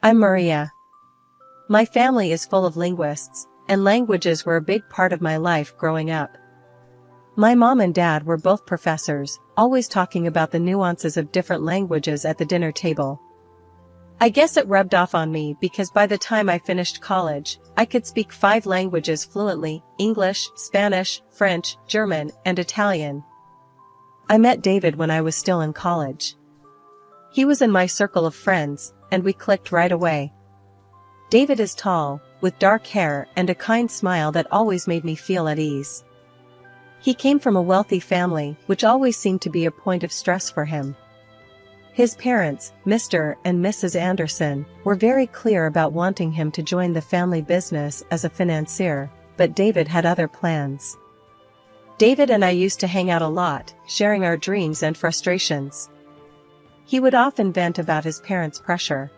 I'm Maria. My family is full of linguists, and languages were a big part of my life growing up. My mom and dad were both professors, always talking about the nuances of different languages at the dinner table. I guess it rubbed off on me because by the time I finished college, I could speak 5 languages fluently: English, Spanish, French, German, and Italian. I met David when I was still in college. He was in my circle of friends, and we clicked right away. David is tall, with dark hair and a kind smile that always made me feel at ease. He came from a wealthy family, which always seemed to be a point of stress for him. His parents, Mr. and Mrs. Anderson, were very clear about wanting him to join the family business as a financier, but David had other plans. David and I used to hang out a lot, sharing our dreams and frustrations. He would often vent about his parents' pressure.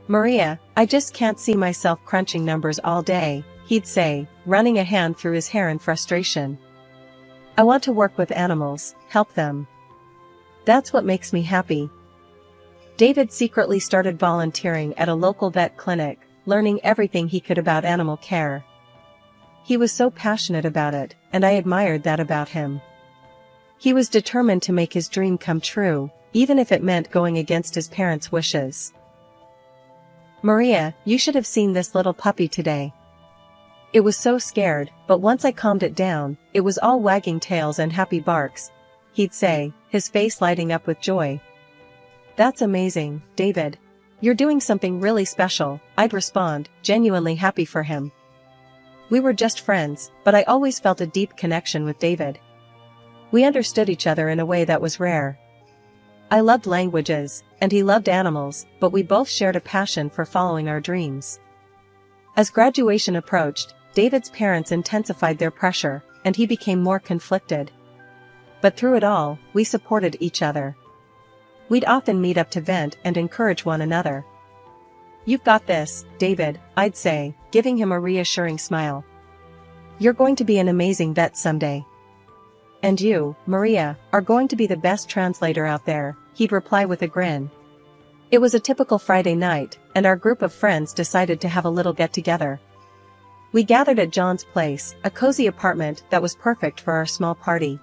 "Maria, I just can't see myself crunching numbers all day," he'd say, running a hand through his hair in frustration. "I want to work with animals, help them. That's what makes me happy." David secretly started volunteering at a local vet clinic, learning everything he could about animal care. He was so passionate about it, and I admired that about him. He was determined to make his dream come true, even if it meant going against his parents' wishes. "Maria, you should have seen this little puppy today. It was so scared, but once I calmed it down, it was all wagging tails and happy barks," he'd say, his face lighting up with joy. "That's amazing, David. You're doing something really special," I'd respond, genuinely happy for him. We were just friends, but I always felt a deep connection with David. We understood each other in a way that was rare. I loved languages, and he loved animals, but we both shared a passion for following our dreams. As graduation approached, David's parents intensified their pressure, and he became more conflicted. But through it all, we supported each other. We'd often meet up to vent and encourage one another. "You've got this, David," I'd say, giving him a reassuring smile. "You're going to be an amazing vet someday. And you, Maria, are going to be the best translator out there," he'd reply with a grin. It was a typical Friday night, and our group of friends decided to have a little get-together. We gathered at John's place, a cozy apartment that was perfect for our small party.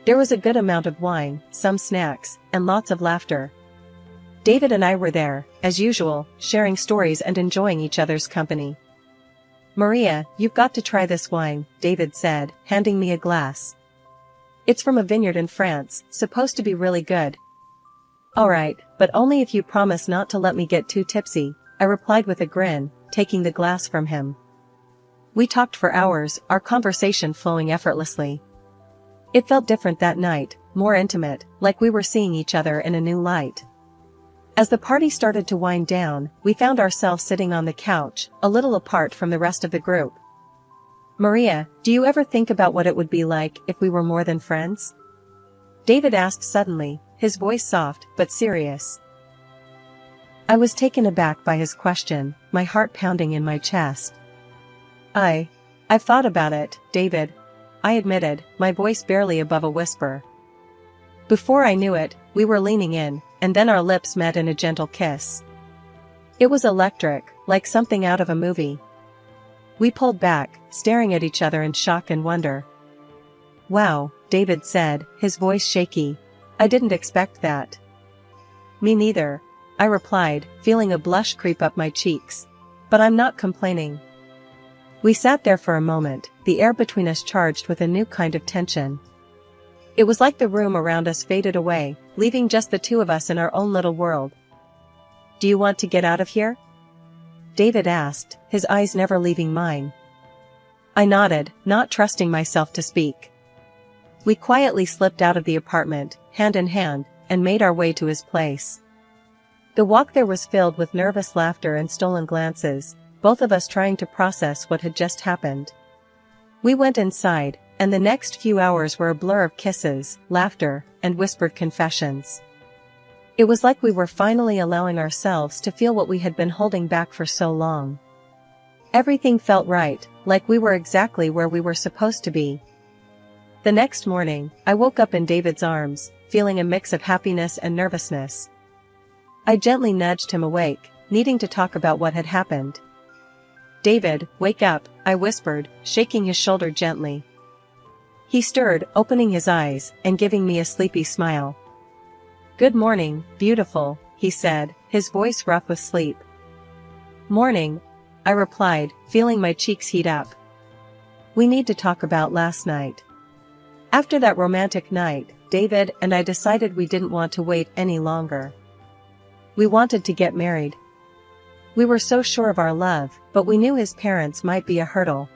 There was a good amount of wine, some snacks, and lots of laughter. David and I were there, as usual, sharing stories and enjoying each other's company. "Maria, you've got to try this wine," David said, handing me a glass. "It's from a vineyard in France, supposed to be really good." "All right, but only if you promise not to let me get too tipsy," I replied with a grin, taking the glass from him. We talked for hours, our conversation flowing effortlessly. It felt different that night, more intimate, like we were seeing each other in a new light. As the party started to wind down, we found ourselves sitting on the couch, a little apart from the rest of the group. "Maria, do you ever think about what it would be like if we were more than friends?" David asked suddenly, his voice soft but serious. I was taken aback by his question, my heart pounding in my chest. I've thought about it, David," I admitted, my voice barely above a whisper. Before I knew it, we were leaning in, and then our lips met in a gentle kiss. It was electric, like something out of a movie. We pulled back, staring at each other in shock and wonder. "Wow," David said, his voice shaky. "I didn't expect that." "Me neither," I replied, feeling a blush creep up my cheeks. "But I'm not complaining." We sat there for a moment, the air between us charged with a new kind of tension. It was like the room around us faded away, leaving just the two of us in our own little world. "Do you want to get out of here?" David asked, his eyes never leaving mine. I nodded, not trusting myself to speak. We quietly slipped out of the apartment, hand in hand, and made our way to his place. The walk there was filled with nervous laughter and stolen glances, both of us trying to process what had just happened. We went inside, and the next few hours were a blur of kisses, laughter, and whispered confessions. It was like we were finally allowing ourselves to feel what we had been holding back for so long. Everything felt right, like we were exactly where we were supposed to be. The next morning, I woke up in David's arms, feeling a mix of happiness and nervousness. I gently nudged him awake, needing to talk about what had happened. "David, wake up," I whispered, shaking his shoulder gently. He stirred, opening his eyes, and giving me a sleepy smile. "Good morning, beautiful," he said, his voice rough with sleep. "Morning," I replied, feeling my cheeks heat up. "We need to talk about last night." After that romantic night, David and I decided we didn't want to wait any longer. We wanted to get married. We were so sure of our love, but we knew his parents might be a hurdle.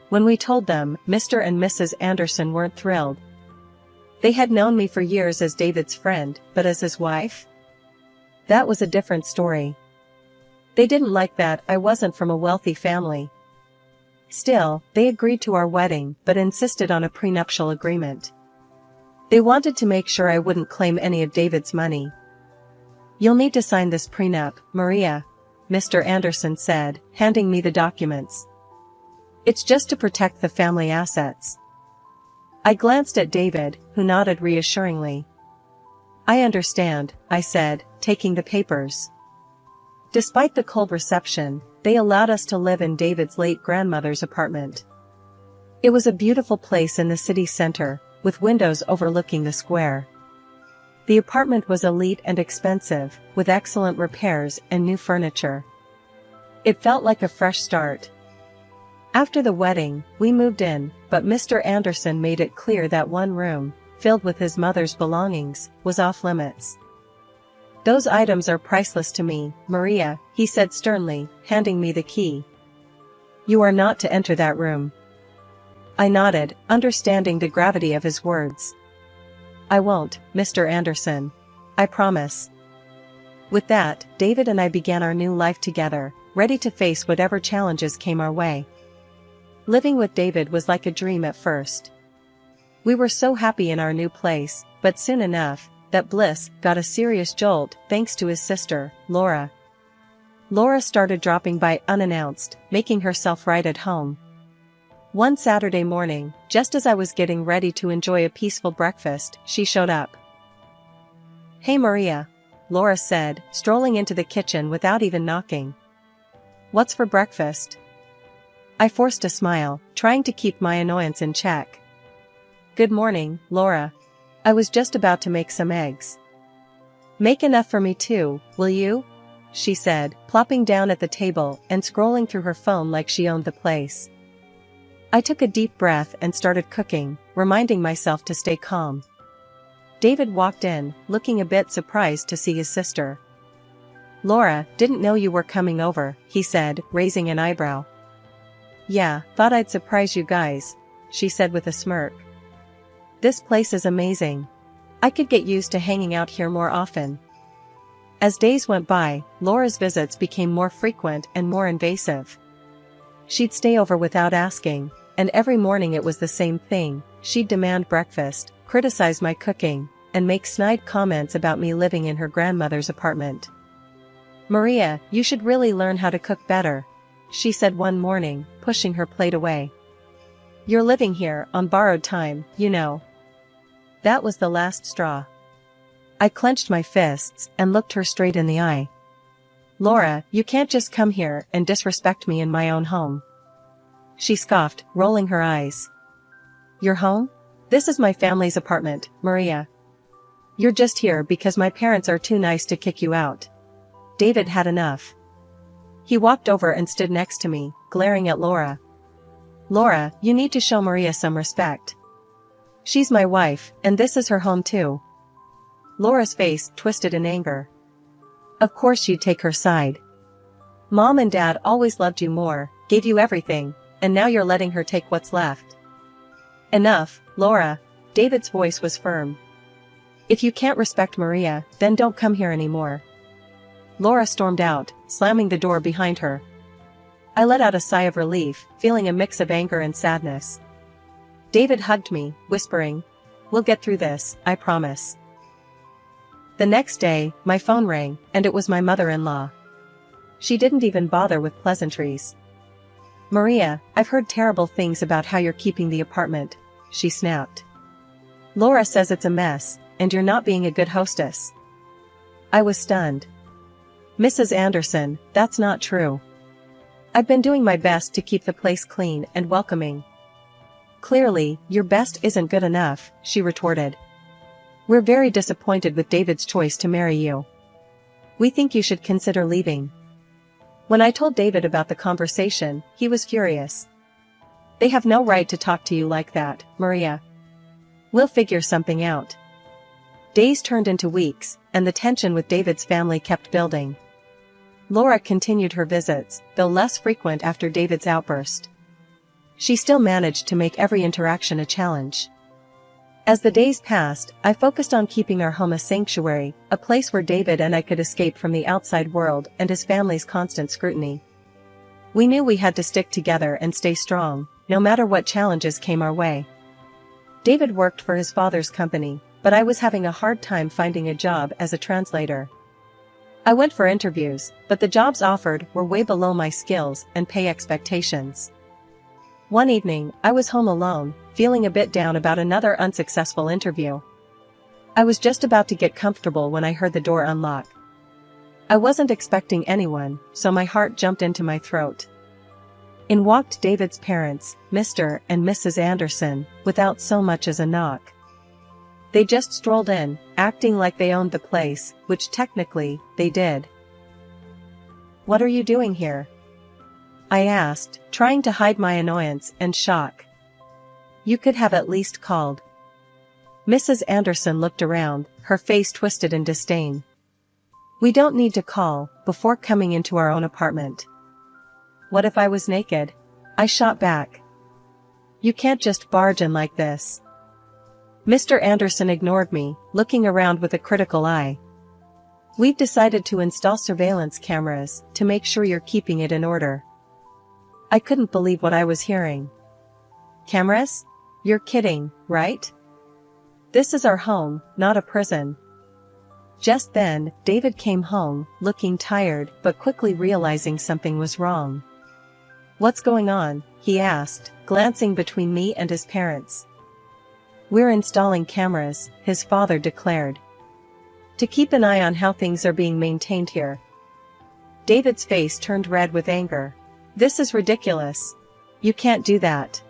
When we told them, Mr. and Mrs. Anderson weren't thrilled. They had known me for years as David's friend, but as his wife? That was a different story. They didn't like that I wasn't from a wealthy family. Still, they agreed to our wedding, but insisted on a prenuptial agreement. They wanted to make sure I wouldn't claim any of David's money. "You'll need to sign this prenup, Maria," Mr. Anderson said, handing me the documents. "It's just to protect the family assets." I glanced at David, who nodded reassuringly. "I understand," I said, taking the papers. Despite the cold reception, they allowed us to live in David's late grandmother's apartment. It was a beautiful place in the city center, with windows overlooking the square. The apartment was elite and expensive, with excellent repairs and new furniture. It felt like a fresh start. After the wedding, we moved in, but Mr. Anderson made it clear that one room, filled with his mother's belongings, was off limits. "Those items are priceless to me, Maria," he said sternly, handing me the key. "You are not to enter that room." I nodded, understanding the gravity of his words. "I won't, Mr. Anderson. I promise." With that, David and I began our new life together, ready to face whatever challenges came our way. Living with David was like a dream at first. We were so happy in our new place, but soon enough, that bliss got a serious jolt thanks to his sister, Laura. Laura started dropping by unannounced, making herself right at home. One Saturday morning, just as I was getting ready to enjoy a peaceful breakfast, she showed up. "Hey Maria," Laura said, strolling into the kitchen without even knocking. "What's for breakfast?" I forced a smile, trying to keep my annoyance in check. "Good morning, Laura. I was just about to make some eggs." "Make enough for me too, will you?" she said, plopping down at the table and scrolling through her phone like she owned the place. I took a deep breath and started cooking, reminding myself to stay calm. David walked in, looking a bit surprised to see his sister. "Laura, didn't know you were coming over," he said, raising an eyebrow. "Yeah, thought I'd surprise you guys," she said with a smirk. "This place is amazing. I could get used to hanging out here more often." As days went by, Laura's visits became more frequent and more invasive. She'd stay over without asking, and every morning it was the same thing. She'd demand breakfast, criticize my cooking, and make snide comments about me living in her grandmother's apartment. "Maria, you should really learn how to cook better," she said one morning, pushing her plate away. "You're living here on borrowed time, you know." That was the last straw. I clenched my fists and looked her straight in the eye. "Laura, you can't just come here and disrespect me in my own home." She scoffed, rolling her eyes. "Your home? This is my family's apartment, Maria. You're just here because my parents are too nice to kick you out." David had enough. He walked over and stood next to me, glaring at Laura. "Laura, you need to show Maria some respect. She's my wife, and this is her home too." Laura's face twisted in anger. Of course you'd take her side. Mom and Dad always loved you more, gave you everything, and now you're letting her take what's left. "Enough, Laura," David's voice was firm. "If you can't respect Maria, then don't come here anymore." Laura stormed out, slamming the door behind her. I let out a sigh of relief, feeling a mix of anger and sadness. David hugged me, whispering, "We'll get through this, I promise." The next day, my phone rang, and it was my mother-in-law. She didn't even bother with pleasantries. "Maria, I've heard terrible things about how you're keeping the apartment," she snapped. "Laura says it's a mess, and you're not being a good hostess." I was stunned. Mrs. Anderson, that's not true. I've been doing my best to keep the place clean and welcoming. Clearly, your best isn't good enough, she retorted. We're very disappointed with David's choice to marry you. We think you should consider leaving. When I told David about the conversation, he was furious. They have no right to talk to you like that, Maria. We'll figure something out. Days turned into weeks, and the tension with David's family kept building. Laura continued her visits, though less frequent after David's outburst. She still managed to make every interaction a challenge. As the days passed, I focused on keeping our home a sanctuary, a place where David and I could escape from the outside world and his family's constant scrutiny. We knew we had to stick together and stay strong, no matter what challenges came our way. David worked for his father's company, but I was having a hard time finding a job as a translator. I went for interviews, but the jobs offered were way below my skills and pay expectations. One evening, I was home alone, feeling a bit down about another unsuccessful interview. I was just about to get comfortable when I heard the door unlock. I wasn't expecting anyone, so my heart jumped into my throat. In walked David's parents, Mr. and Mrs. Anderson, without so much as a knock. They just strolled in, acting like they owned the place, which technically, they did. "What are you doing here?" I asked, trying to hide my annoyance and shock. "You could have at least called." Mrs. Anderson looked around, her face twisted in disdain. "We don't need to call, before coming into our own apartment." "What if I was naked?" I shot back. "You can't just barge in like this." Mr. Anderson ignored me, looking around with a critical eye. "We've decided to install surveillance cameras, to make sure you're keeping it in order." I couldn't believe what I was hearing. "Cameras? You're kidding, right? This is our home, not a prison." Just then, David came home, looking tired but quickly realizing something was wrong. "What's going on?" he asked, glancing between me and his parents. "We're installing cameras," his father declared. "To keep an eye on how things are being maintained here." David's face turned red with anger. "This is ridiculous. You can't do that."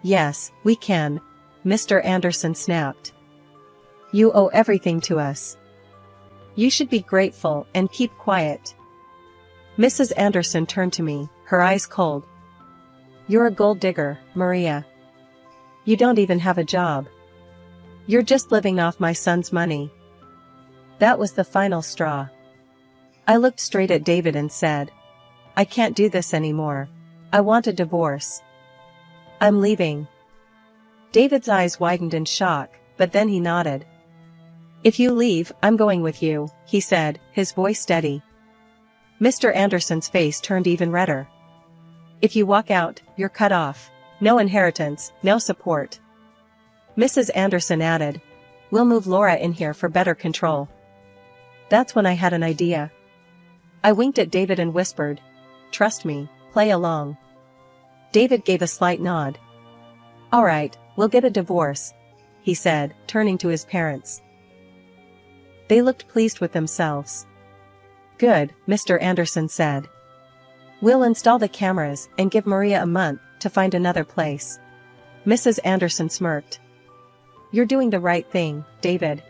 "Yes, we can," Mr. Anderson snapped. "You owe everything to us. You should be grateful and keep quiet." Mrs. Anderson turned to me, her eyes cold. "You're a gold digger, Maria. You don't even have a job. You're just living off my son's money." That was the final straw. I looked straight at David and said, "I can't do this anymore. I want a divorce. I'm leaving." David's eyes widened in shock, but then he nodded. "If you leave, I'm going with you," he said, his voice steady. Mr. Anderson's face turned even redder. "If you walk out, you're cut off. No inheritance, no support." Mrs. Anderson added, "We'll move Laura in here for better control." That's when I had an idea. I winked at David and whispered, "Trust me, play along." David gave a slight nod. "All right, we'll get a divorce," he said, turning to his parents. They looked pleased with themselves. "Good," Mr. Anderson said. "We'll install the cameras and give Maria a month to find another place." Mrs. Anderson smirked. "You're doing the right thing, David.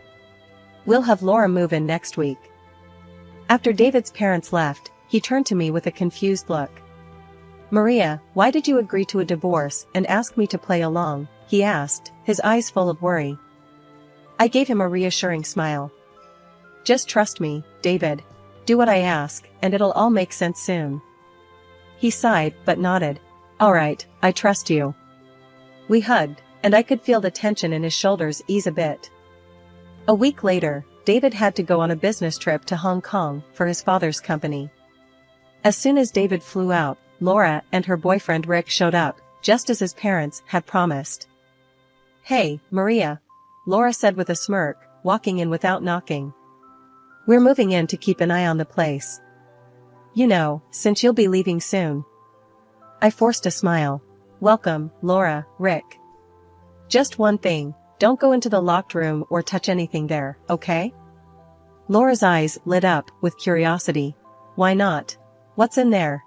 We'll have Laura move in next week." After David's parents left, he turned to me with a confused look. "Maria, why did you agree to a divorce and ask me to play along?" he asked, his eyes full of worry. I gave him a reassuring smile. "Just trust me, David. Do what I ask, and it'll all make sense soon." He sighed, but nodded. "All right, I trust you." We hugged, and I could feel the tension in his shoulders ease a bit. A week later, David had to go on a business trip to Hong Kong for his father's company. As soon as David flew out, Laura and her boyfriend Rick showed up, just as his parents had promised. "Hey, Maria," Laura said with a smirk, walking in without knocking. "We're moving in to keep an eye on the place. You know, since you'll be leaving soon." I forced a smile. "Welcome, Laura, Rick. Just one thing, don't go into the locked room or touch anything there, okay?" Laura's eyes lit up with curiosity. Why not? What's in there?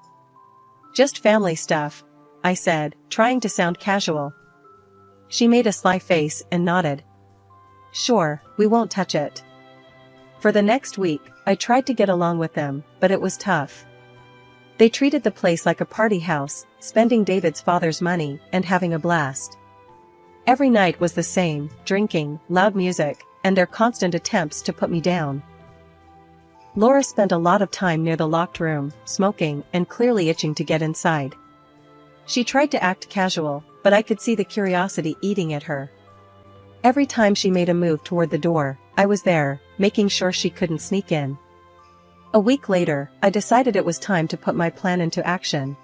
Just family stuff, I said, trying to sound casual. She made a sly face and nodded. Sure, we won't touch it. For the next week, I tried to get along with them, but it was tough. They treated the place like a party house, spending David's father's money and having a blast. Every night was the same, drinking, loud music, and their constant attempts to put me down. Laura spent a lot of time near the locked room, smoking and clearly itching to get inside. She tried to act casual, but I could see the curiosity eating at her. Every time she made a move toward the door, I was there, making sure she couldn't sneak in. A week later, I decided it was time to put my plan into action.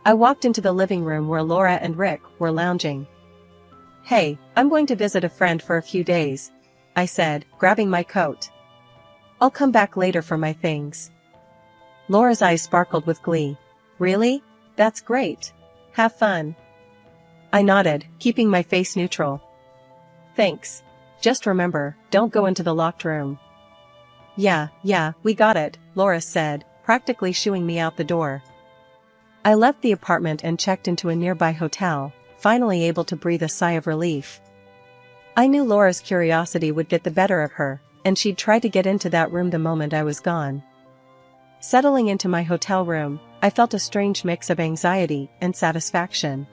I walked into the living room where Laura and Rick were lounging. Hey, I'm going to visit a friend for a few days, I said, grabbing my coat. I'll come back later for my things. Laura's eyes sparkled with glee. Really? That's great. Have fun. I nodded, keeping my face neutral. Thanks. Just remember, don't go into the locked room. Yeah, we got it, Laura said, practically shooing me out the door. I left the apartment and checked into a nearby hotel, finally able to breathe a sigh of relief. I knew Laura's curiosity would get the better of her, and she'd try to get into that room the moment I was gone. Settling into my hotel room, I felt a strange mix of anxiety and satisfaction.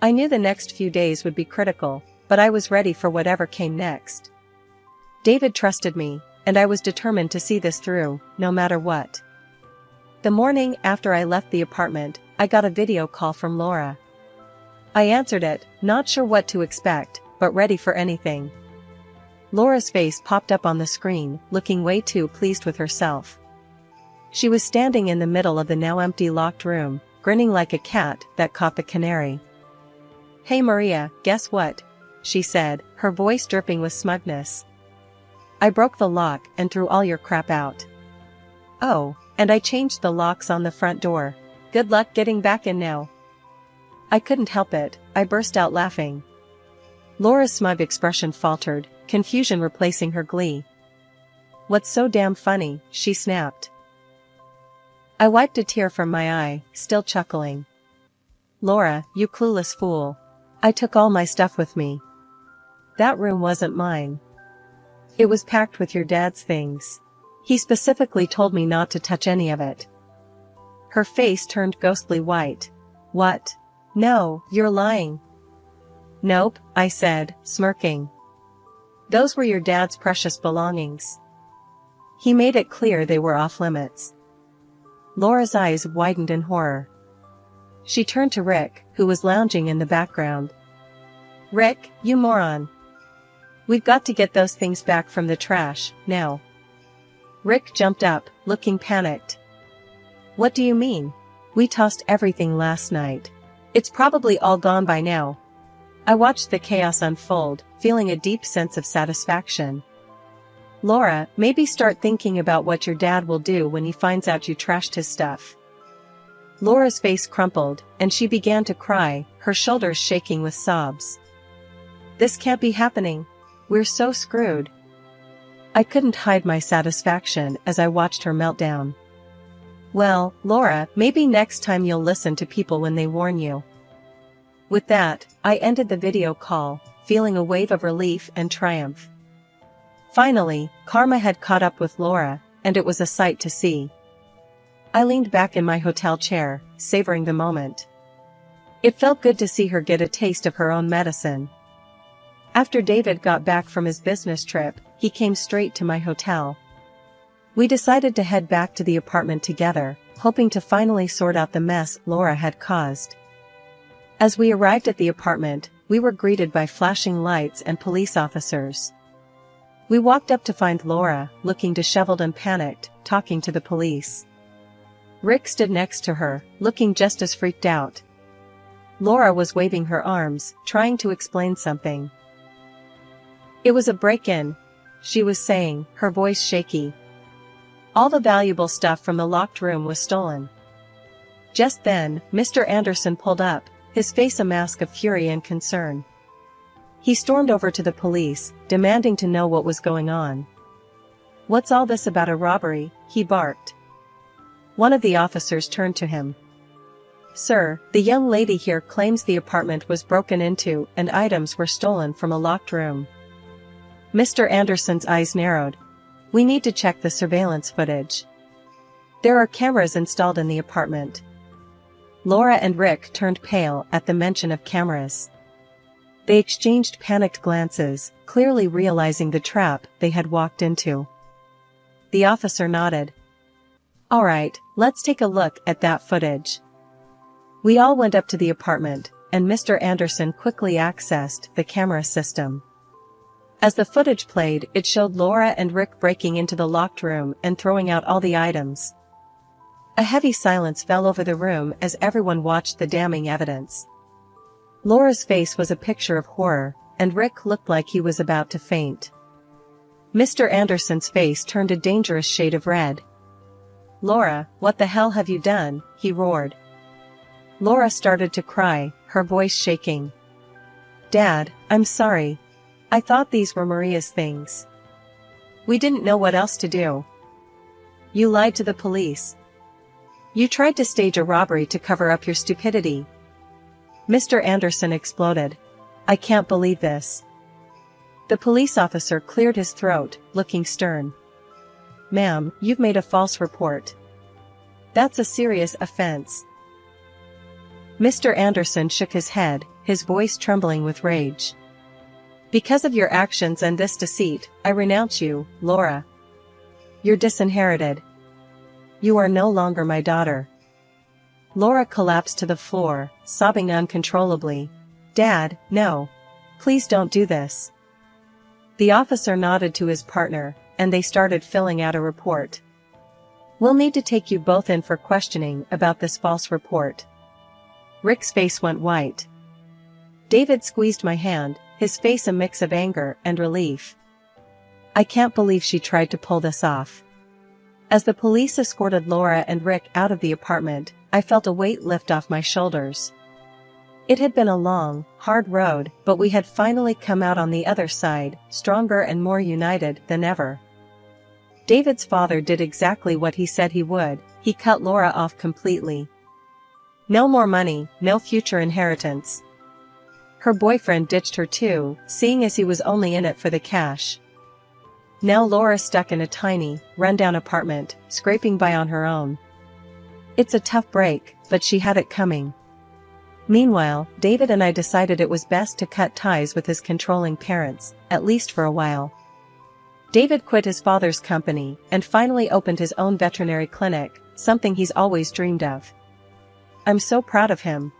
I knew the next few days would be critical, but I was ready for whatever came next. David trusted me, and I was determined to see this through, no matter what. The morning after I left the apartment, I got a video call from Laura. I answered it, not sure what to expect, but ready for anything. Laura's face popped up on the screen, looking way too pleased with herself. She was standing in the middle of the now empty locked room, grinning like a cat that caught the canary. Hey Maria, guess what? She said, her voice dripping with smugness. I broke the lock and threw all your crap out. Oh, and I changed the locks on the front door. Good luck getting back in now. I couldn't help it, I burst out laughing. Laura's smug expression faltered, confusion replacing her glee. What's so damn funny? She snapped. I wiped a tear from my eye, still chuckling. Laura, you clueless fool. I took all my stuff with me. That room wasn't mine. It was packed with your dad's things. He specifically told me not to touch any of it. Her face turned ghostly white. What? No, you're lying. Nope, I said, smirking. Those were your dad's precious belongings. He made it clear they were off limits. Laura's eyes widened in horror. She turned to Rick, who was lounging in the background. Rick, you moron. We've got to get those things back from the trash, now. Rick jumped up, looking panicked. What do you mean? We tossed everything last night. It's probably all gone by now. I watched the chaos unfold, feeling a deep sense of satisfaction. Laura, maybe start thinking about what your dad will do when he finds out you trashed his stuff. Laura's face crumpled, and she began to cry, her shoulders shaking with sobs. This can't be happening. We're so screwed. I couldn't hide my satisfaction as I watched her meltdown. Well, Laura, maybe next time you'll listen to people when they warn you. With that, I ended the video call, feeling a wave of relief and triumph. Finally, karma had caught up with Laura, and it was a sight to see. I leaned back in my hotel chair, savoring the moment. It felt good to see her get a taste of her own medicine. After David got back from his business trip, he came straight to my hotel. We decided to head back to the apartment together, hoping to finally sort out the mess Laura had caused. As we arrived at the apartment, we were greeted by flashing lights and police officers. We walked up to find Laura, looking disheveled and panicked, talking to the police. Rick stood next to her, looking just as freaked out. Laura was waving her arms, trying to explain something. It was a break-in, she was saying, her voice shaky. All the valuable stuff from the locked room was stolen. Just then, Mr. Anderson pulled up, his face a mask of fury and concern. He stormed over to the police, demanding to know what was going on. "What's all this about a robbery?" he barked. One of the officers turned to him. "Sir, the young lady here claims the apartment was broken into and items were stolen from a locked room." Mr. Anderson's eyes narrowed. "We need to check the surveillance footage. There are cameras installed in the apartment." Laura and Rick turned pale at the mention of cameras. They exchanged panicked glances, clearly realizing the trap they had walked into. The officer nodded. "All right, let's take a look at that footage." We all went up to the apartment, and Mr. Anderson quickly accessed the camera system. As the footage played, it showed Laura and Rick breaking into the locked room and throwing out all the items. A heavy silence fell over the room as everyone watched the damning evidence. Laura's face was a picture of horror, and Rick looked like he was about to faint. Mr. Anderson's face turned a dangerous shade of red. "Laura, what the hell have you done?" he roared. Laura started to cry, her voice shaking. "Dad, I'm sorry. I thought these were Maria's things. We didn't know what else to do. You lied to the police. You tried to stage a robbery to cover up your stupidity." Mr. Anderson exploded. "I can't believe this." The police officer cleared his throat, looking stern. "Ma'am, you've made a false report. That's a serious offense." Mr. Anderson shook his head, his voice trembling with rage. "Because of your actions and this deceit, I renounce you, Laura. You're disinherited. You are no longer my daughter." Laura collapsed to the floor, sobbing uncontrollably. "Dad, no. Please don't do this." The officer nodded to his partner, and they started filling out a report. "We'll need to take you both in for questioning about this false report." Rick's face went white. David squeezed my hand, his face a mix of anger and relief. "I can't believe she tried to pull this off." As the police escorted Laura and Rick out of the apartment, I felt a weight lift off my shoulders. It had been a long, hard road, but we had finally come out on the other side, stronger and more united than ever. David's father did exactly what he said he would. He cut Laura off completely. No more money, no future inheritance. Her boyfriend ditched her too, seeing as he was only in it for the cash. Now Laura stuck in a tiny, rundown apartment, scraping by on her own. It's a tough break, but she had it coming. Meanwhile, David and I decided it was best to cut ties with his controlling parents, at least for a while. David quit his father's company and finally opened his own veterinary clinic, something he's always dreamed of. I'm so proud of him.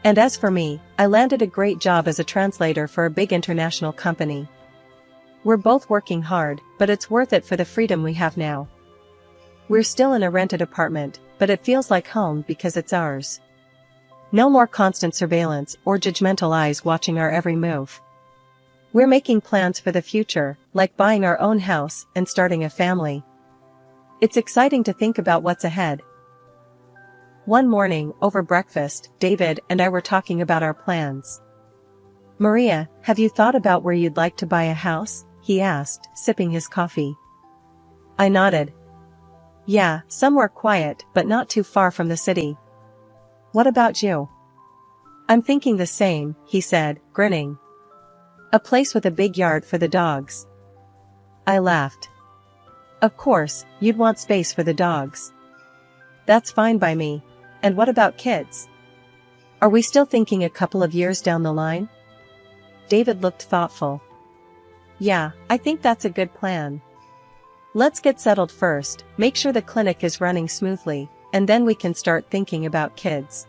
And as for me, I landed a great job as a translator for a big international company. We're both working hard, but it's worth it for the freedom we have now. We're still in a rented apartment, but it feels like home because it's ours. No more constant surveillance or judgmental eyes watching our every move. We're making plans for the future, like buying our own house and starting a family. It's exciting to think about what's ahead. One morning, over breakfast, David and I were talking about our plans. "Maria, have you thought about where you'd like to buy a house?" he asked, sipping his coffee. I nodded. "Yeah, somewhere quiet, but not too far from the city." "What about you?" "I'm thinking the same," he said, grinning. "A place with a big yard for the dogs." I laughed. "Of course, you'd want space for the dogs." "That's fine by me. And what about kids? Are we still thinking a couple of years down the line?" David looked thoughtful. "Yeah, I think that's a good plan. Let's get settled first, make sure the clinic is running smoothly, and then we can start thinking about kids."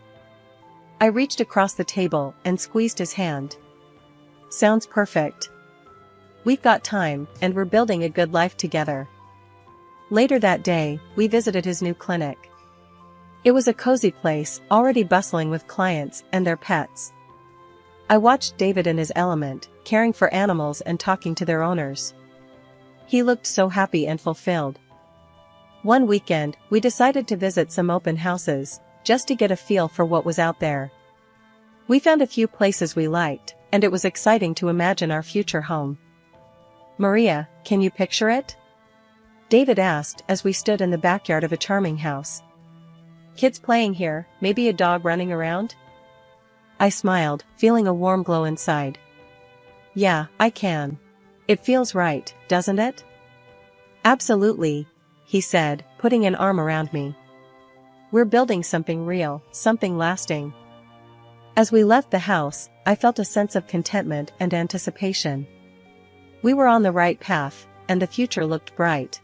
I reached across the table and squeezed his hand. "Sounds perfect. We've got time, and we're building a good life together." Later that day, we visited his new clinic. It was a cozy place, already bustling with clients and their pets. I watched David in his element, caring for animals and talking to their owners. He looked so happy and fulfilled. One weekend, we decided to visit some open houses, just to get a feel for what was out there. We found a few places we liked, and it was exciting to imagine our future home. "Maria, can you picture it?" David asked as we stood in the backyard of a charming house. Kids playing here, maybe a dog running around? I smiled, feeling a warm glow inside. Yeah, I can. It feels right, doesn't it? Absolutely, he said, putting an arm around me. We're building something real, something lasting. As we left the house, I felt a sense of contentment and anticipation. We were on the right path, and the future looked bright.